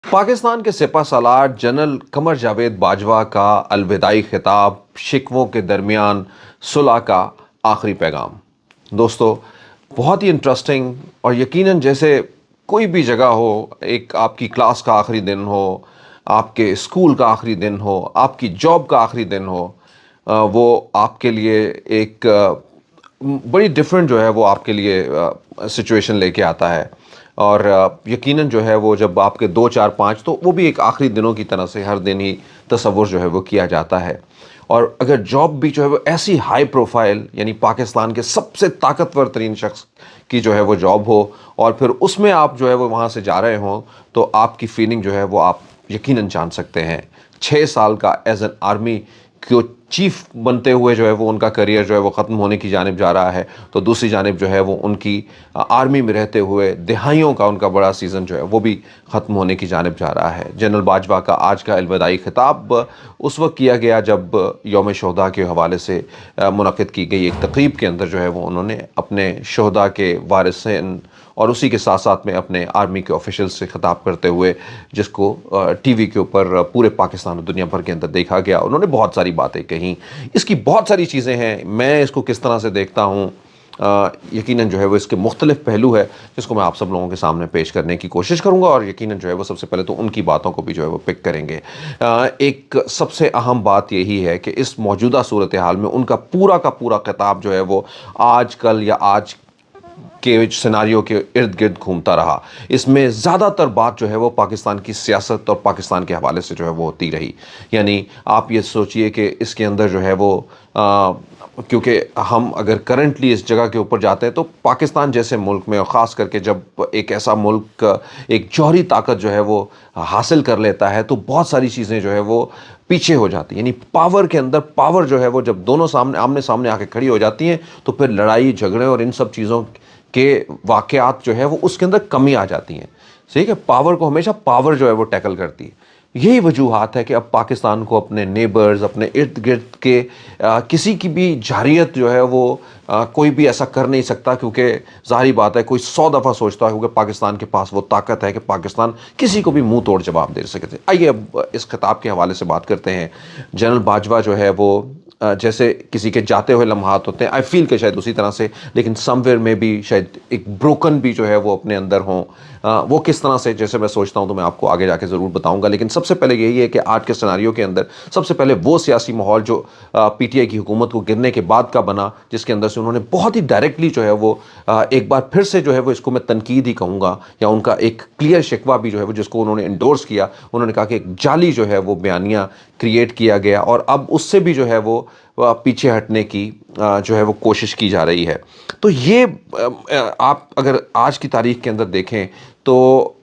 پاکستان کے سپہ سالار جنرل قمر جاوید باجوہ کا الوداعی خطاب، شکووں کے درمیان صلح کا آخری پیغام۔ دوستو، بہت ہی انٹرسٹنگ، اور یقیناً جیسے کوئی بھی جگہ ہو، ایک آپ کی کلاس کا آخری دن ہو، آپ کے اسکول کا آخری دن ہو، آپ کی جاب کا آخری دن ہو، وہ آپ کے لیے ایک بڑی ڈیفرنٹ جو ہے وہ آپ کے لیے سچویشن لے کے آتا ہے۔ اور یقیناً جو ہے وہ جب آپ کے 2 4 5 تو وہ بھی ایک آخری دنوں کی طرح سے ہر دن ہی تصور جو ہے وہ کیا جاتا ہے۔ اور اگر جاب بھی جو ہے وہ ایسی ہائی پروفائل، یعنی پاکستان کے سب سے طاقتور ترین شخص کی جو ہے وہ جاب ہو، اور پھر اس میں آپ جو ہے وہ وہاں سے جا رہے ہوں، تو آپ کی فیلنگ جو ہے وہ آپ یقیناً جان سکتے ہیں۔ 6 سال کا ایز این آرمی کو چیف بنتے ہوئے جو ہے وہ ان کا کریئر جو ہے وہ ختم ہونے کی جانب جا رہا ہے، تو دوسری جانب جو ہے وہ ان کی آرمی میں رہتے ہوئے دہائیوں کا ان کا بڑا سیزن جو ہے وہ بھی ختم ہونے کی جانب جا رہا ہے۔ جنرل باجوہ کا آج کا الوداعی خطاب اس وقت کیا گیا جب یوم شہداء کے حوالے سے منعقد کی گئی ایک تقریب کے اندر جو ہے وہ انہوں نے اپنے شہداء کے وارثین اور اسی کے ساتھ ساتھ میں اپنے آرمی کے آفیشل سے خطاب کرتے ہوئے، جس کو ٹی وی کے اوپر پورے پاکستان اور دنیا بھر کے اندر دیکھا گیا، انہوں نے بہت ساری باتیں کہیں۔ اس کی بہت ساری چیزیں ہیں، میں اس کو کس طرح سے دیکھتا ہوں، یقیناً جو ہے وہ اس کے مختلف پہلو ہے جس کو میں آپ سب لوگوں کے سامنے پیش کرنے کی کوشش کروں گا، اور یقیناً جو ہے وہ سب سے پہلے تو ان کی باتوں کو بھی جو ہے وہ پک کریں گے۔ ایک سب سے اہم بات یہی ہے کہ اس موجودہ صورتحال میں ان کا پورا خطاب جو ہے وہ آج کل یا آج کے سیناریو کے ارد گرد گھومتا رہا۔ اس میں زیادہ تر بات جو ہے وہ پاکستان کی سیاست اور پاکستان کے حوالے سے جو ہے وہ ہوتی رہی۔ یعنی آپ یہ سوچئے کہ اس کے اندر جو ہے وہ کیونکہ ہم اگر کرنٹلی اس جگہ کے اوپر جاتے ہیں تو پاکستان جیسے ملک میں، اور خاص کر کے جب ایک ایسا ملک ایک جوہری طاقت جو ہے وہ حاصل کر لیتا ہے، تو بہت ساری چیزیں جو ہے وہ پیچھے ہو جاتی ہیں۔ یعنی پاور کے اندر پاور جو ہے وہ جب دونوں آمنے سامنے آ کے کھڑی ہو جاتی ہیں، تو پھر لڑائی جھگڑے اور ان سب چیزوں کے واقعات جو ہے وہ اس کے اندر کمی آ جاتی ہیں۔ ٹھیک ہے، پاور کو ہمیشہ پاور جو ہے وہ ٹیکل کرتی ہے۔ یہی وجوہات ہے کہ اب پاکستان کو اپنے نیبرز، اپنے ارد گرد کے کسی کی بھی جارحیت جو ہے وہ کوئی بھی ایسا کر نہیں سکتا، کیونکہ ظاہری بات ہے کوئی 100 دفعہ سوچتا ہے کیونکہ پاکستان کے پاس وہ طاقت ہے کہ پاکستان کسی کو بھی منہ توڑ جواب دے سکتے۔ آئیے اب اس خطاب کے حوالے سے بات کرتے ہیں۔ جنرل باجوہ جو ہے وہ جیسے کسی کے جاتے ہوئے لمحات ہوتے ہیں، آئی فیل کہ شاید اسی طرح سے، لیکن سم ویئر میں بھی شاید ایک بروکن بھی جو ہے وہ اپنے اندر ہوں۔ وہ کس طرح سے جیسے میں سوچتا ہوں تو میں آپ کو آگے جا کے ضرور بتاؤں گا، لیکن سب سے پہلے یہی ہے کہ آج کے سیناریو کے اندر سب سے پہلے وہ سیاسی ماحول جو پی ٹی آئی کی حکومت کو گرنے کے بعد کا بنا، جس کے اندر سے انہوں نے بہت ہی ڈائریکٹلی جو ہے وہ ایک بار پھر سے جو ہے وہ اس کو میں تنقید ہی کہوں گا، یا ان کا ایک کلیئر شکوہ بھی جو ہے وہ جس کو انہوں نے انڈورس کیا، انہوں نے کہا کہ ایک جعلی جو ہے وہ بیانیہ کریٹ کیا گیا، اور اب اس سے بھی جو ہے وہ پیچھے ہٹنے کی جو ہے وہ کوشش کی جا رہی ہے۔ تو یہ آپ اگر آج کی تاریخ کے اندر دیکھیں تو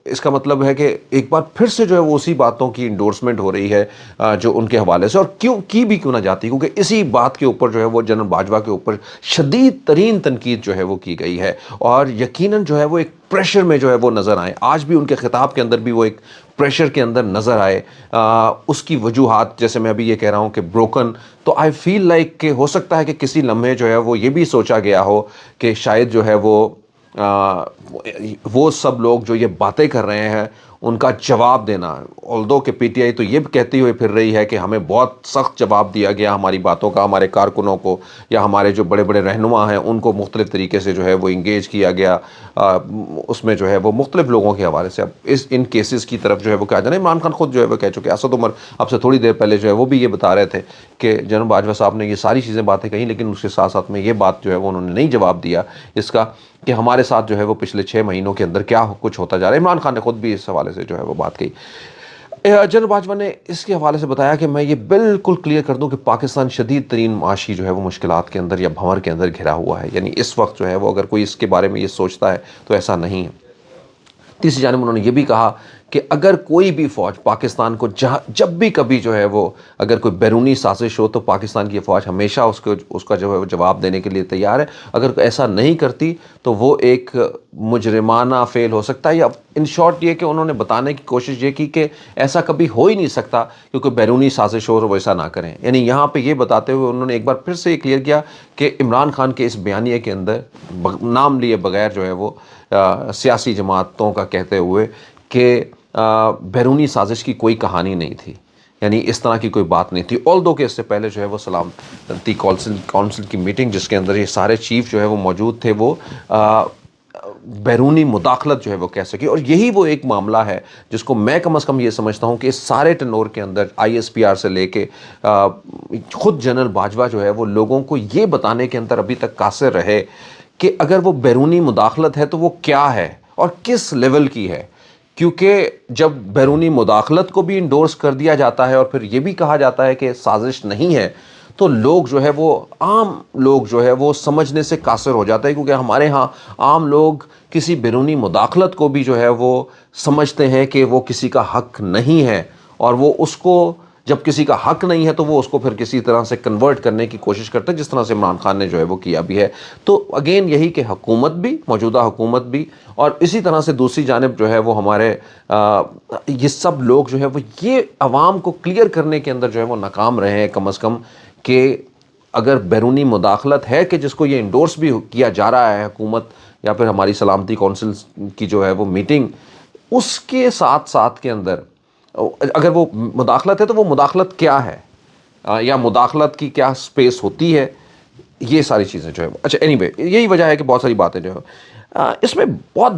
اس کا مطلب ہے کہ ایک بار پھر سے جو ہے وہ اسی باتوں کی انڈورسمنٹ ہو رہی ہے جو ان کے حوالے سے، اور کیوں نہ جاتی، کیونکہ اسی بات کے اوپر جو ہے وہ جنرل باجوہ کے اوپر شدید ترین تنقید جو ہے وہ کی گئی ہے، اور یقیناً جو ہے وہ ایک پریشر میں جو ہے وہ نظر آئے۔ آج بھی ان کے خطاب کے اندر بھی وہ ایک پریشر کے اندر نظر آئے۔ اس کی وجوہات جیسے میں ابھی یہ کہہ رہا ہوں کہ بروکن، تو آئی فیل لائک کہ ہو سکتا ہے کہ کسی لمحے جو ہے وہ یہ بھی سوچا گیا ہو کہ شاید جو ہے وہ سب لوگ جو یہ باتیں کر رہے ہیں ان کا جواب دینا، although کہ پی ٹی آئی تو یہ بھی کہتی ہوئی پھر رہی ہے کہ ہمیں بہت سخت جواب دیا گیا ہماری باتوں کا، ہمارے کارکنوں کو یا ہمارے جو بڑے بڑے رہنما ہیں ان کو مختلف طریقے سے جو ہے وہ انگیج کیا گیا، اس میں جو ہے وہ مختلف لوگوں کے حوالے سے۔ اب ان کیسز کی طرف جو ہے وہ کیا جانا، عمران خان خود جو ہے وہ کہہ چکے، اسد عمر اب سے تھوڑی دیر پہلے جو ہے وہ بھی یہ بتا رہے تھے کہ جنرل باجوہ صاحب نے یہ ساری چیزیں باتیں کہیں، لیکن اس کے ساتھ ساتھ میں یہ بات جو ہے وہ انہوں نے نہیں جواب دیا اس کا کہ ہمارے ساتھ جو ہے وہ پچھلے 6 مہینوں کے اندر کیا کچھ ہوتا جا رہا ہے۔ عمران خان نے خود بھی اس حوالے سے جو ہے وہ بات کہی۔ جنرل باجوہ نے اس کے حوالے سے بتایا کہ میں یہ بالکل کلیئر کر دوں کہ پاکستان شدید ترین معاشی جو ہے وہ مشکلات کے اندر یا بھنور کے اندر گھرا ہوا ہے، یعنی اس وقت جو ہے وہ اگر کوئی اس کے بارے میں یہ سوچتا ہے تو ایسا نہیں ہے۔ تیسری جانب انہوں نے یہ بھی کہا کہ اگر کوئی بھی فوج پاکستان کو جب بھی کبھی جو ہے وہ اگر کوئی بیرونی سازش ہو تو پاکستان کی فوج ہمیشہ اس کا جو ہے وہ جواب دینے کے لیے تیار ہے، اگر ایسا نہیں کرتی تو وہ ایک مجرمانہ فعل ہو سکتا ہے، یا ان شارٹ یہ کہ انہوں نے بتانے کی کوشش یہ کی کہ ایسا کبھی ہو ہی نہیں سکتا کیونکہ بیرونی سازش ہو اور وہ ایسا نہ کریں۔ یعنی یہاں پہ یہ بتاتے ہوئے انہوں نے ایک بار پھر سے یہ کلیئر کیا کہ عمران خان کے اس بیانیے کے اندر نام لیے بغیر جو ہے وہ سیاسی جماعتوں کا کہتے ہوئے کہ بیرونی سازش کی کوئی کہانی نہیں تھی، یعنی اس طرح کی کوئی بات نہیں تھی. آلدو کہ اس سے پہلے جو ہے وہ سلامتی کونسل کی میٹنگ جس کے اندر یہ سارے چیف جو ہے وہ موجود تھے، وہ بیرونی مداخلت جو ہے وہ کہہ سکی. اور یہی وہ ایک معاملہ ہے جس کو میں کم از کم یہ سمجھتا ہوں کہ اس سارے ٹنور کے اندر آئی ایس پی آر سے لے کے خود جنرل باجوہ جو ہے وہ لوگوں کو یہ بتانے کے اندر ابھی تک قاصر رہے کہ اگر وہ بیرونی مداخلت ہے تو وہ کیا ہے اور کس لیول کی ہے. کیونکہ جب بیرونی مداخلت کو بھی انڈورس کر دیا جاتا ہے اور پھر یہ بھی کہا جاتا ہے کہ سازش نہیں ہے، تو لوگ جو ہے وہ عام لوگ جو ہے وہ سمجھنے سے قاصر ہو جاتا ہے. کیونکہ ہمارے ہاں عام لوگ کسی بیرونی مداخلت کو بھی جو ہے وہ سمجھتے ہیں کہ وہ کسی کا حق نہیں ہے، اور وہ اس کو جب کسی کا حق نہیں ہے تو وہ اس کو پھر کسی طرح سے کنورٹ کرنے کی کوشش کرتے ہیں، جس طرح سے عمران خان نے جو ہے وہ کیا بھی ہے. تو اگین یہی کہ حکومت بھی، موجودہ حکومت بھی، اور اسی طرح سے دوسری جانب جو ہے وہ ہمارے یہ سب لوگ جو ہے وہ یہ عوام کو کلیئر کرنے کے اندر جو ہے وہ ناکام رہے ہیں کم از کم، کہ اگر بیرونی مداخلت ہے کہ جس کو یہ انڈورس بھی کیا جا رہا ہے حکومت یا پھر ہماری سلامتی کونسل کی جو ہے وہ میٹنگ، اس کے ساتھ ساتھ کے اندر اگر وہ مداخلت ہے تو وہ مداخلت کیا ہے، یا مداخلت کی کیا سپیس ہوتی ہے، یہ ساری چیزیں جو ہے. اچھا اینی وے، یہی وجہ ہے کہ بہت ساری باتیں جو ہے اس میں بہت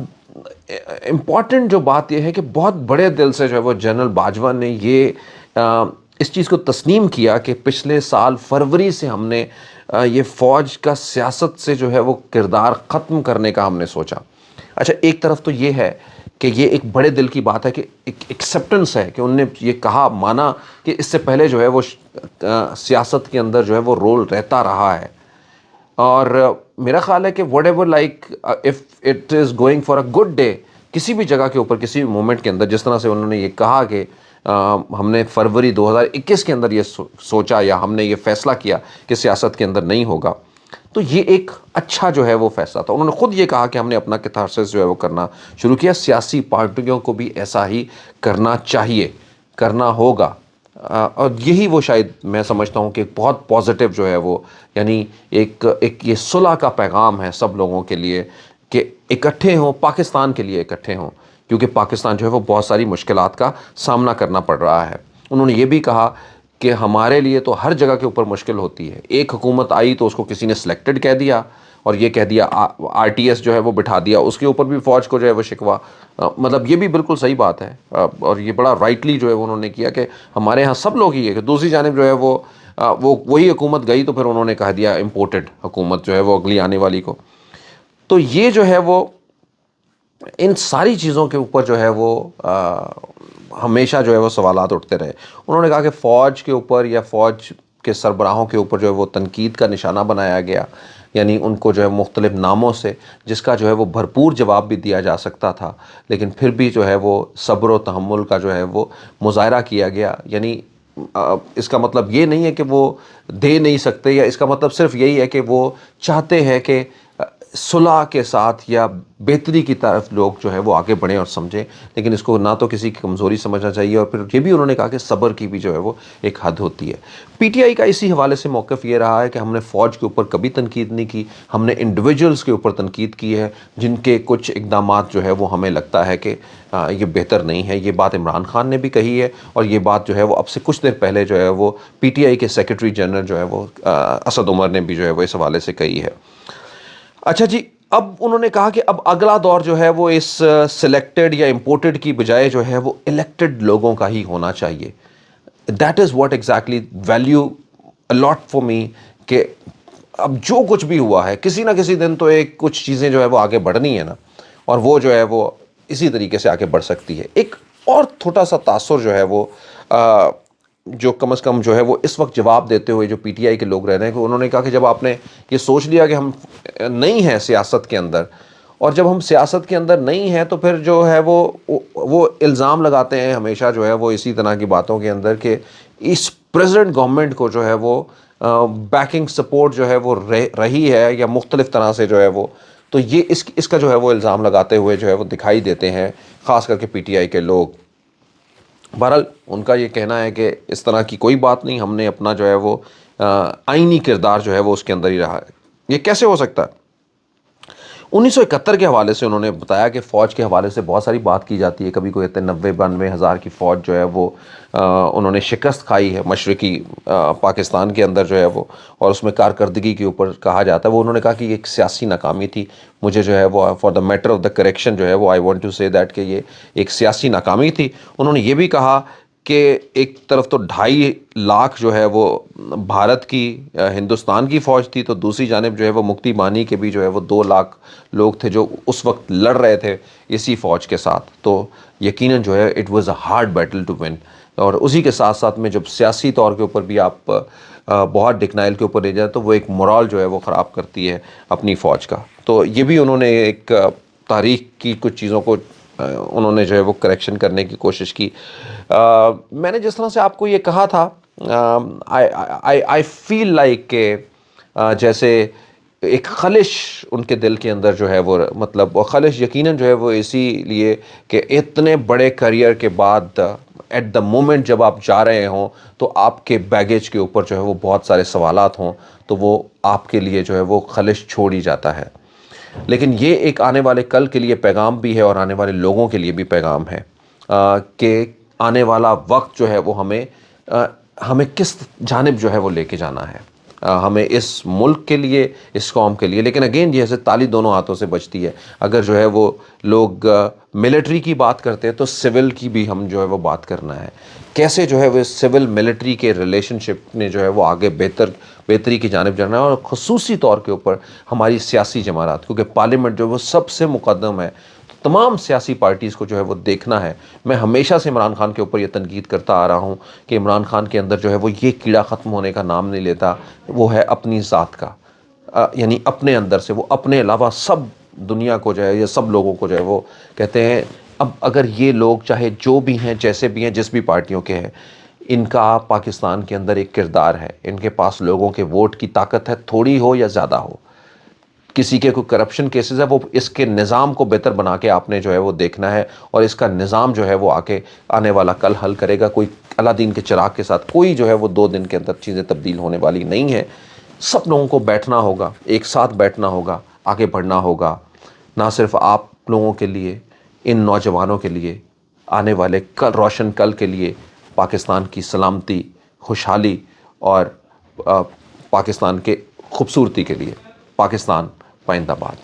امپورٹنٹ جو بات یہ ہے کہ بہت بڑے دل سے جو ہے وہ جنرل باجوہ نے یہ اس چیز کو تسلیم کیا کہ پچھلے سال فروری سے ہم نے یہ فوج کا سیاست سے جو ہے وہ کردار ختم کرنے کا ہم نے سوچا. اچھا ایک طرف تو یہ ہے کہ یہ ایک بڑے دل کی بات ہے کہ ایک ایکسیپٹنس ہے کہ انہوں نے یہ کہا، مانا کہ اس سے پہلے جو ہے وہ سیاست کے اندر جو ہے وہ رول رہتا رہا ہے. اور میرا خیال ہے کہ what ever like if it is going for a good day, کسی بھی جگہ کے اوپر کسی بھی مومنٹ کے اندر، جس طرح سے انہوں نے یہ کہا کہ ہم نے فروری 2021 کے اندر یہ سوچا یا ہم نے یہ فیصلہ کیا کہ سیاست کے اندر نہیں ہوگا، تو یہ ایک اچھا جو ہے وہ فیصلہ تھا. انہوں نے خود یہ کہا کہ ہم نے اپنا کیتھارسس جو ہے وہ کرنا شروع کیا. سیاسی پارٹیوں کو بھی ایسا ہی کرنا چاہیے، کرنا ہوگا. اور یہی وہ شاید میں سمجھتا ہوں کہ بہت پازیٹیو جو ہے وہ، یعنی ایک یہ صلح کا پیغام ہے سب لوگوں کے لیے کہ اکٹھے ہوں، پاکستان کے لیے اکٹھے ہوں، کیونکہ پاکستان جو ہے وہ بہت ساری مشکلات کا سامنا کرنا پڑ رہا ہے. انہوں نے یہ بھی کہا کہ ہمارے لیے تو ہر جگہ کے اوپر مشکل ہوتی ہے. ایک حکومت آئی تو اس کو کسی نے سلیکٹڈ کہہ دیا اور یہ کہہ دیا آر ٹی ایس جو ہے وہ بٹھا دیا، اس کے اوپر بھی فوج کو جو ہے وہ شکوا. مطلب یہ بھی بالکل صحیح بات ہے، اور یہ بڑا رائٹلی جو ہے انہوں نے کیا کہ ہمارے ہاں سب لوگ ہی ہے. کہ دوسری جانب جو ہے وہ وہی حکومت گئی تو پھر انہوں نے کہہ دیا امپورٹڈ حکومت جو ہے وہ اگلی آنے والی کو. تو یہ جو ہے وہ ان ساری چیزوں کے اوپر جو ہے وہ ہمیشہ جو ہے وہ سوالات اٹھتے رہے. انہوں نے کہا کہ فوج کے اوپر یا فوج کے سربراہوں کے اوپر جو ہے وہ تنقید کا نشانہ بنایا گیا، یعنی ان کو جو ہے مختلف ناموں سے، جس کا جو ہے وہ بھرپور جواب بھی دیا جا سکتا تھا، لیکن پھر بھی جو ہے وہ صبر و تحمل کا جو ہے وہ مظاہرہ کیا گیا. یعنی اس کا مطلب یہ نہیں ہے کہ وہ دے نہیں سکتے، یا اس کا مطلب صرف یہی ہے کہ وہ چاہتے ہیں کہ صلح کے ساتھ یا بہتری کی طرف لوگ جو ہے وہ آگے بڑھیں اور سمجھیں. لیکن اس کو نہ تو کسی کی کمزوری سمجھنا چاہیے، اور پھر یہ بھی انہوں نے کہا کہ صبر کی بھی جو ہے وہ ایک حد ہوتی ہے. پی ٹی آئی کا اسی حوالے سے موقف یہ رہا ہے کہ ہم نے فوج کے اوپر کبھی تنقید نہیں کی، ہم نے انڈیویجولز کے اوپر تنقید کی ہے جن کے کچھ اقدامات جو ہے وہ ہمیں لگتا ہے کہ یہ بہتر نہیں ہے. یہ بات عمران خان نے بھی کہی ہے، اور یہ بات جو ہے وہ اب سے کچھ دیر پہلے جو ہے وہ پی ٹی آئی کے سیکرٹری جنرل جو ہے وہ اسد عمر نے بھی جو ہے وہ اس حوالے سے کہی ہے. اچھا جی، اب انہوں نے کہا کہ اب اگلا دور جو ہے وہ اس سلیکٹڈ یا امپورٹڈ کی بجائے جو ہے وہ الیکٹڈ لوگوں کا ہی ہونا چاہیے. That is what exactly value allot for me, کہ اب جو کچھ بھی ہوا ہے کسی نہ کسی دن تو ایک کچھ چیزیں جو ہے وہ آگے بڑھنی ہے نا، اور وہ جو ہے وہ اسی طریقے سے آگے بڑھ سکتی ہے. ایک اور چھوٹا سا تاثر جو ہے وہ جو کم از کم جو ہے وہ اس وقت جواب دیتے ہوئے جو پی ٹی آئی کے لوگ رہ رہے ہیں، کہ انہوں نے کہا کہ جب آپ نے یہ سوچ لیا کہ ہم نہیں ہیں سیاست کے اندر، اور جب ہم سیاست کے اندر نہیں ہیں تو پھر جو ہے وہ الزام لگاتے ہیں ہمیشہ جو ہے وہ اسی طرح کی باتوں کے اندر کہ اس پریزیڈنٹ گورنمنٹ کو جو ہے وہ بیکنگ سپورٹ جو ہے وہ رہی ہے یا مختلف طرح سے جو ہے وہ، تو یہ اس کا جو ہے وہ الزام لگاتے ہوئے جو ہے وہ دکھائی دیتے ہیں خاص کر کے پی ٹی آئی کے لوگ. بہرحال ان کا یہ کہنا ہے کہ اس طرح کی کوئی بات نہیں، ہم نے اپنا جو ہے وہ آئینی کردار جو ہے وہ اس کے اندر ہی رہا ہے. یہ کیسے ہو سکتا ہے؟ 1971 کے حوالے سے انہوں نے بتایا کہ فوج کے حوالے سے بہت ساری بات کی جاتی ہے، کبھی کوئی کہتے ہیں 90-92 ہزار کی فوج جو ہے وہ انہوں نے شکست کھائی ہے مشرقی پاکستان کے اندر جو ہے وہ، اور اس میں کارکردگی کے اوپر کہا جاتا ہے، وہ انہوں نے کہا کہ یہ ایک سیاسی ناکامی تھی. مجھے جو ہے وہ for the matter of the correction جو ہے وہ آئی وانٹ ٹو سے دیٹ کہ یہ ایک سیاسی ناکامی تھی. انہوں نے یہ بھی کہا کہ ایک طرف تو 2.5 لاکھ جو ہے وہ بھارت کی ہندوستان کی فوج تھی، تو دوسری جانب جو ہے وہ مکتی بانی کے بھی جو ہے وہ 2 لاکھ لوگ تھے جو اس وقت لڑ رہے تھے اسی فوج کے ساتھ. تو یقیناً جو ہے it was a hard battle to win. اور اسی کے ساتھ ساتھ میں جب سیاسی طور کے اوپر بھی آپ بہت ڈکنائل کے اوپر لے جائیں تو وہ ایک مورال جو ہے وہ خراب کرتی ہے اپنی فوج کا. تو یہ بھی انہوں نے ایک تاریخ کی کچھ چیزوں کو انہوں نے جو ہے وہ کریکشن کرنے کی کوشش کی. میں نے جس طرح سے آپ کو یہ کہا تھا آئی فیل لائک کہ جیسے ایک خلش ان کے دل کے اندر جو ہے وہ مطلب، خلش یقیناً جو ہے وہ اسی لیے کہ اتنے بڑے کریئر کے بعد ایٹ دا مومنٹ جب آپ جا رہے ہوں تو آپ کے بیگیج کے اوپر جو ہے وہ بہت سارے سوالات ہوں، تو وہ آپ کے لیے جو ہے وہ خلش چھوڑ ہی جاتا ہے. لیکن یہ ایک آنے والے کل کے لیے پیغام بھی ہے اور آنے والے لوگوں کے لیے بھی پیغام ہے کہ آنے والا وقت جو ہے وہ ہمیں کس جانب جو ہے وہ لے کے جانا ہے، ہمیں اس ملک کے لیے، اس قوم کے لیے. لیکن اگین جیسے تالی دونوں ہاتھوں سے بجتی ہے، اگر جو ہے وہ لوگ ملٹری کی بات کرتے ہیں تو سول کی بھی ہم جو ہے وہ بات کرنا ہے. کیسے جو ہے وہ سول ملٹری کے ریلیشن شپ نے جو ہے وہ آگے بہتری کی جانب جانا ہے، اور خصوصی طور کے اوپر ہماری سیاسی جماعت، کیونکہ پارلیمنٹ جو وہ سب سے مقدم ہے، تمام سیاسی پارٹیز کو جو ہے وہ دیکھنا ہے. میں ہمیشہ سے عمران خان کے اوپر یہ تنقید کرتا آ رہا ہوں کہ عمران خان کے اندر جو ہے وہ یہ کیڑا ختم ہونے کا نام نہیں لیتا، وہ ہے اپنی ذات کا، یعنی اپنے اندر سے وہ اپنے علاوہ سب دنیا کو جو ہے، یہ سب لوگوں کو جو ہے وہ کہتے ہیں اب اگر یہ لوگ چاہے جو بھی ہیں، جیسے بھی ہیں، جس بھی پارٹیوں کے ہیں، ان کا پاکستان کے اندر ایک کردار ہے، ان کے پاس لوگوں کے ووٹ کی طاقت ہے، تھوڑی ہو یا زیادہ ہو. کسی کے کوئی کرپشن کیسز ہے، وہ اس کے نظام کو بہتر بنا کے آپ نے جو ہے وہ دیکھنا ہے، اور اس کا نظام جو ہے وہ آنے والا کل حل کرے گا. کوئی الادین کے چراغ کے ساتھ کوئی جو ہے وہ 2 دن کے اندر چیزیں تبدیل ہونے والی نہیں ہیں. سب لوگوں کو بیٹھنا ہوگا، ایک ساتھ بیٹھنا ہوگا، آگے بڑھنا ہوگا، نہ صرف آپ لوگوں کے لیے، ان نوجوانوں کے لیے، آنے والے روشن کل کے لیے، پاکستان کی سلامتی، خوشحالی اور پاکستان کے خوبصورتی کے لیے. پاکستان پائندہ باد.